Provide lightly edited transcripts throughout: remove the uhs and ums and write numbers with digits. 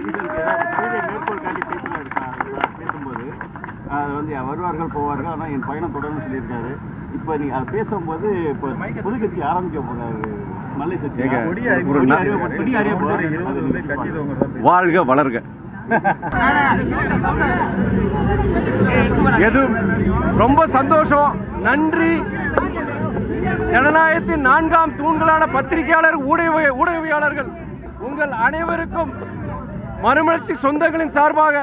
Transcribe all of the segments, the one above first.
மேற்கோள் காட்டி பேசும்போது அது வந்து வருவார்கள் போவார்கள், ஆனால் என் பயணம் தொடர்ந்து சொல்லியிருக்காரு. இப்போ நீ அதை பேசும்போது இப்போ புதுக்கட்சி ஆரம்பிக்க போறாரு மல்லை சக்தி. வாழ்க வளர்க. எது ரொம்ப சந்தோஷம், நன்றி. ஜனநாயகத்தின் 4ஆம் தூண்களான பத்திரிகையாளர், ஊடகவியாளர்கள் உங்கள் அனைவருக்கும் மறுமலர்ச்சி சொந்தங்களின் சார்பாக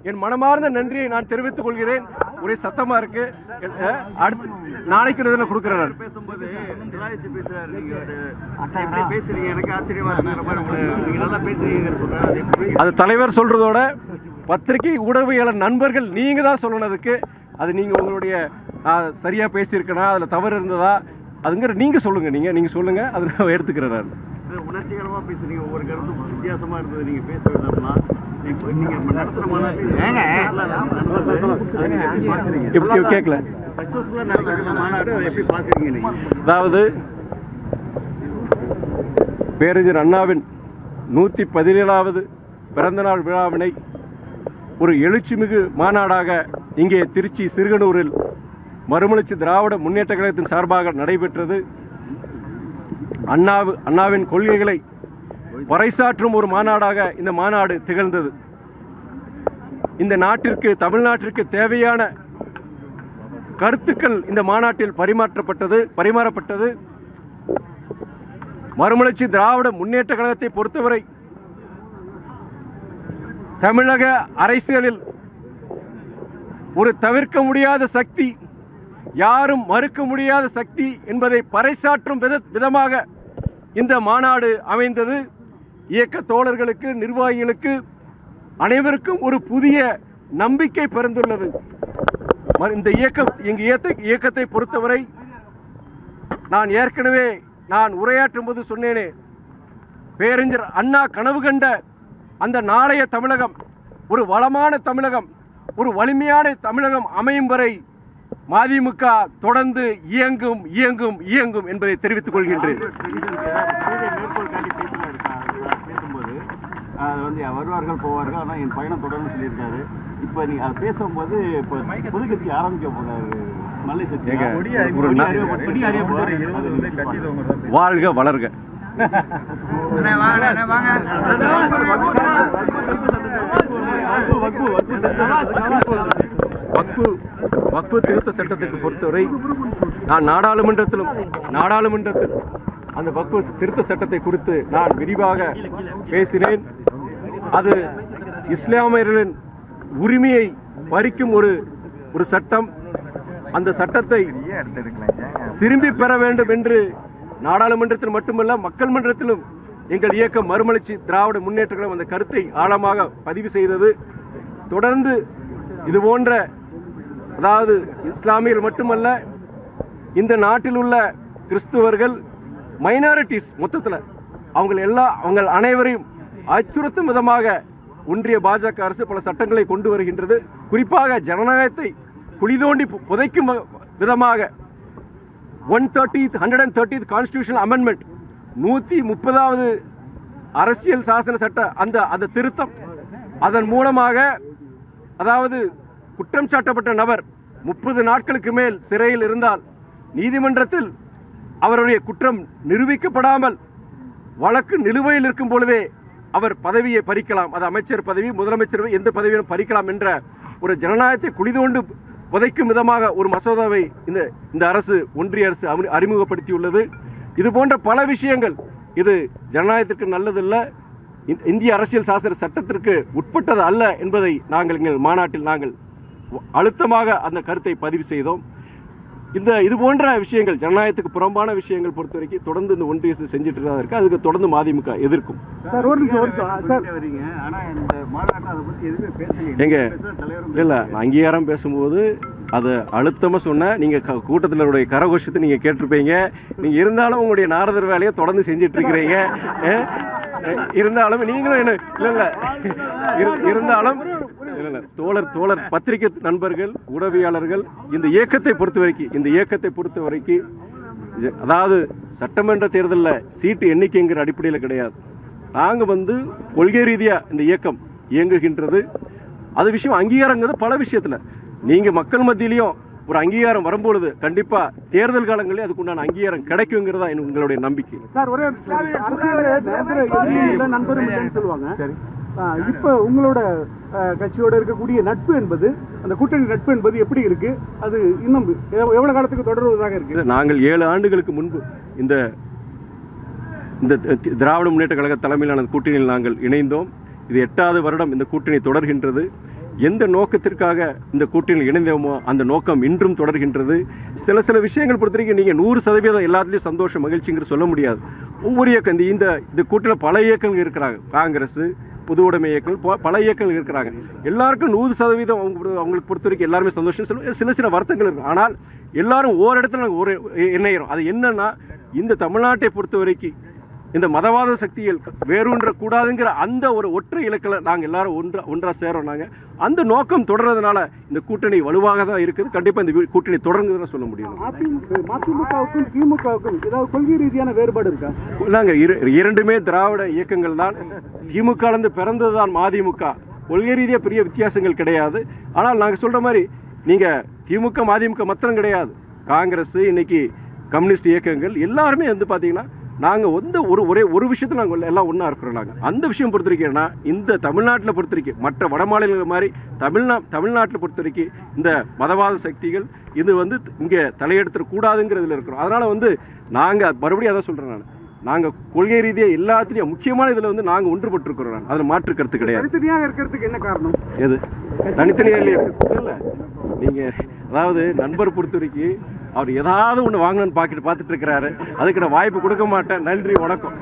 என் மனமார்ந்த நன்றியை நான் தெரிவித்துக் கொள்கிறேன். ஒரே சத்தமா இருக்கு. அடுத்து நாளைக்கு இதில் கொடுக்குறேன். பேசும்போது எனக்கு ஆச்சரியமா இருக்கு. அது தலைவர் சொல்றதோட பத்திரிகை ஊடகவியலாளர் நண்பர்கள் நீங்க தான் சொல்லணுதுக்கு. அது நீங்க உங்களுடைய சரியா பேசியிருக்கணும், அதில் தவறு இருந்ததா அதுங்கிற நீங்க சொல்லுங்க. நீங்க சொல்லுங்க, அதை நான் எடுத்துக்கிறேன். நான் உணர்ச்சிகரமாக பேசுறீங்க, ஒவ்வொரு கருத்தும் வித்தியாசமா இருந்தது. நீங்க பேசுறதுனா கேட்கல. அதாவது பேரறிஞர் அண்ணாவின் 117வது பிறந்தநாள் விழாவினை ஒரு எழுச்சிமிகு மாநாடாக இங்கே திருச்சி சிறுகனூரில் மறுமலர்ச்சி திராவிட முன்னேற்ற கழகத்தின் சார்பாக நடைபெற்றது. அண்ணாவின் கொள்கைகளை பறைசாற்றும் ஒரு மாநாடாக இந்த மாநாடு திகழ்ந்தது. இந்த நாட்டிற்கு, தமிழ்நாட்டிற்கு தேவையான கருத்துக்கள் இந்த மாநாட்டில் பரிமாறப்பட்டது. மறுமலர்ச்சி திராவிட முன்னேற்ற கழகத்தை பொறுத்தவரை தமிழக அரசியலில் ஒரு தவிர்க்க முடியாத சக்தி, யாரும் மறுக்க முடியாத சக்தி என்பதை பறைசாற்றும் விதமாக இந்த மாநாடு அமைந்தது. இயக்க தோழர்களுக்கு, நிர்வாகிகளுக்கு அனைவருக்கும் ஒரு புதிய நம்பிக்கை பிறந்துள்ளது. இந்த இயக்கத்தை பொறுத்தவரை நான் ஏற்கனவே உரையாற்றும் போது சொன்னேனே, பேரறிஞர் அண்ணா கனவு கண்ட அந்த நாளைய தமிழகம் ஒரு வளமான தமிழகம், ஒரு வலிமையான தமிழகம் அமையும் வரை மதிமுக தொடர்ந்து இயங்கும் இயங்கும் இயங்கும் என்பதை தெரிவித்துக் கொள்கின்றேன். பேசும்போது அது வந்து வருவார்கள் போவார்கள், ஆனால் என் பயணம் தொடர்ந்து சொல்லியிருக்காரு. இப்போ நீ அதை பேசும்போது இப்போ புதுக்கட்சி ஆரம்பிக்க போறாரு மல்லை சக்தி. வாழ்க வளர்க. வக்ஃபு திருத்த சட்டத்துக்கு பொறுத்தவரை நான் நாடாளுமன்றத்தில் அந்த வக்ஃபு திருத்த சட்டத்தை குறித்து நான் விரிவாக பேசினேன். அது இஸ்லாமியர்களின் உரிமையை பறிக்கும் ஒரு சட்டம். அந்த சட்டத்தை திரும்பி பெற வேண்டும் என்று நாடாளுமன்றத்தில் மட்டுமல்ல மக்கள் மன்றத்திலும் எங்கள் இயக்கம் மறுமலர்ச்சி திராவிட முன்னேற்ற கழகம் அந்த கருத்தை ஆழமாக பதிவு செய்தது. தொடர்ந்து இதுபோன்ற, அதாவது இஸ்லாமியர்கள் மட்டுமல்ல, இந்த நாட்டில் உள்ள கிறிஸ்துவர்கள், மைனாரிட்டிஸ், மொத்தத்தில் அவங்க அனைவரையும் அச்சுறுத்தும் விதமாக ஒன்றிய பாஜக அரசு பல சட்டங்களை கொண்டு வருகின்றது. குறிப்பாக ஜனநாயகத்தை குழிதோண்டி புதைக்கும் விதமாக 130th கான்ஸ்டிடியூஷனல் அமெண்ட்மெண்ட், 130வது அரசியல் சாசன சட்ட அந்த திருத்தம், அதன் மூலமாக அதாவது குற்றம் சாட்டப்பட்ட நபர் 30 நாட்களுக்கு மேல் சிறையில் இருந்தால் நீதிமன்றத்தில் அவருடைய குற்றம் நிரூபிக்கப்படாமல் வழக்கு நிலுவையில் இருக்கும் பொழுதே அவர் பதவியை பறிக்கலாம். அது அமைச்சர் பதவி, முதலமைச்சர், எந்த பதவியும் பறிக்கலாம் என்ற ஒரு ஜனநாயகத்தை குழிதோண்டு புதைக்கும் விதமாக ஒரு மசோதாவை இந்த அரசு, ஒன்றிய அரசு அறிமுகப்படுத்தியுள்ளது. இது போன்ற பல விஷயங்கள் இது ஜனநாயகத்திற்கு நல்லதல்ல, இந்திய அரசியல் சாசன சட்டத்திற்கு உட்பட்டது அல்ல என்பதை எங்கள் மாநாட்டில் அழுத்தமாக அந்த கருத்தை பதிவு செய்தோம். இது போன்ற விஷயங்கள், ஜனநாயகத்துக்கு புறம்பான விஷயங்கள் பொறுத்த வரைக்கும் தொடர்ந்து இந்த ஒன்றிய அரசு செஞ்சுட்டு தான் இருக்கு. அதுக்கு தொடர்ந்து மதிமுக எதிர்க்கும். இல்லை, நான் அங்கீகாரம் பேசும்போது அதை அழுத்தமாக சொன்ன நீங்கள் கூட்டத்தினருடைய கரகோஷத்தை நீங்கள் கேட்டிருப்பீங்க. நீங்கள் இருந்தாலும் உங்களுடைய நாரதர் வேலையை தொடர்ந்து செஞ்சிட்டு இருக்கிறீங்க. இருந்தாலும் நீங்களும் என்ன இல்லை இருந்தாலும் தோழர் பத்திரிகை நண்பர்கள், உடவியாளர்கள் இந்த இயக்கத்தை பொறுத்த வரைக்கும் அதாவது சட்டமன்ற தேர்தலில் சீட்டு எண்ணிக்கைங்கிற அடிப்படையில் கிடையாது. நாங்கள் வந்து கொள்கை ரீதியாக இந்த இயக்கம் இயங்குகின்றது. அது விஷயம் அங்கீகாரங்கிறது பல விஷயத்தில் நீங்கள் மக்கள் மத்தியிலையும் ஒரு அங்கீகாரம் வரும்பொழுது கண்டிப்பாக தேர்தல் காலங்களே அதுக்குண்டான அங்கீகாரம் கிடைக்குங்கிறதா உங்களுடைய நம்பிக்கை. சார் ஒரே நண்பரும் சொல்லுவாங்க. சரி, இப்போ உங்களோட கட்சியோட இருக்கக்கூடிய நட்பு என்பது, அந்த கூட்டணி நட்பு என்பது எப்படி இருக்கு? அது இன்னும் எவ்வளவு காலத்துக்கு தொடர்வதாக இருக்கு? நாங்கள் 7 ஆண்டுகளுக்கு முன்பு இந்த இந்த திராவிட முன்னேற்ற கழக தலைமையிலான கூட்டணியில் நாங்கள் இணைந்தோம். இது 8வது வருடம் இந்த கூட்டணி தொடர்கின்றது. எந்த நோக்கத்திற்காக இந்த கூட்டணியில் இணைந்தோமோ அந்த நோக்கம் இன்றும் தொடர்கின்றது. சில விஷயங்கள் பொறுத்தவரைக்கும் நீங்கள் 100% எல்லாத்துலேயும் சந்தோஷம் மகிழ்ச்சிங்கிற சொல்ல முடியாது. ஒவ்வொரு இயக்கம் இந்த கூட்டணியில் பல இயக்கங்கள் இருக்கிறாங்க. காங்கிரஸ், பொது உடைமை இயக்கங்கள், பல இயக்கங்கள் இருக்கிறாங்க. எல்லாருக்கும் 100% அவங்களுக்கு பொறுத்த வரைக்கும் எல்லாருமே சந்தோஷம் சொல்லுவோம். சில வருத்தங்கள் இருக்கும். ஆனால் எல்லாரும் ஓரிடத்துல நாங்கள் ஒரு இணைகிறோம். அது என்னன்னா, இந்த தமிழ்நாட்டை பொறுத்த வரைக்கும் இந்த மதவாத சக்திகள் வேரூன்ற கூடாதுங்கிற அந்த ஒரு ஒற்றை இலக்கில் நாங்கள் எல்லாரும் ஒன்றா சேரோம். நாங்கள் அந்த நோக்கம் தொடர்றதுனால இந்த கூட்டணி வலுவாக தான் இருக்குது. கண்டிப்பாக இந்த கூட்டணி தொடர்ந்துதான் சொல்ல முடியும். மதிமுகவுக்கும் திமுகவுக்கும் ஏதாவது கொள்கை ரீதியான வேறுபாடு இருக்கா? நாங்கள் இரண்டுமே திராவிட இயக்கங்கள் தான். திமுகலேருந்து பிறந்தது தான் மதிமுக. கொள்கை ரீதியாக பெரிய வித்தியாசங்கள் கிடையாது. ஆனால் நாங்கள் சொல்கிற மாதிரி நீங்கள் திமுக மதிமுக மாத்திரம் கிடையாது. காங்கிரஸ், இன்னைக்கு கம்யூனிஸ்ட் இயக்கங்கள் எல்லாருமே வந்து பார்த்தீங்கன்னா நாங்கள் வந்து ஒரே ஒரு விஷயத்தில் நாங்கள் எல்லாம் ஒன்றா இருக்கிறோம். நாங்கள் அந்த விஷயம் பொறுத்த வரைக்கும்னா, இந்த தமிழ்நாட்டில் பொறுத்த வரைக்கும் மற்ற வட மாநிலங்கள் மாதிரி தமிழ்நாட்டில் பொறுத்த வரைக்கும் இந்த மதவாத சக்திகள் இது வந்து இங்கே தலையெடுத்துக்கூடாதுங்கிறதுல இருக்கிறோம். அதனால் வந்து நாங்கள் மறுபடியும் அதான் சொல்கிறேன். நாங்கள் கொள்கை ரீதியாக எல்லாத்துலேயும் முக்கியமான இதில் வந்து நாங்கள் ஒன்றுபட்டுருக்கிறோம். அதில் மாற்று கருத்து கிடையாது. தனித்தனியாக இருக்கிறதுக்கு என்ன காரணம்? எது தனித்தனியாக இல்லையா? இல்லை, நீங்கள் அதாவது நண்பர் பொறுத்த வரைக்கும் அவர் ஏதாவது ஒன்று வாங்கணும்னு பார்த்துட்டு இருக்கிறாரு. அதுக்கு நான் வாய்ப்பு கொடுக்க மாட்டேன். நன்றி, வணக்கம்.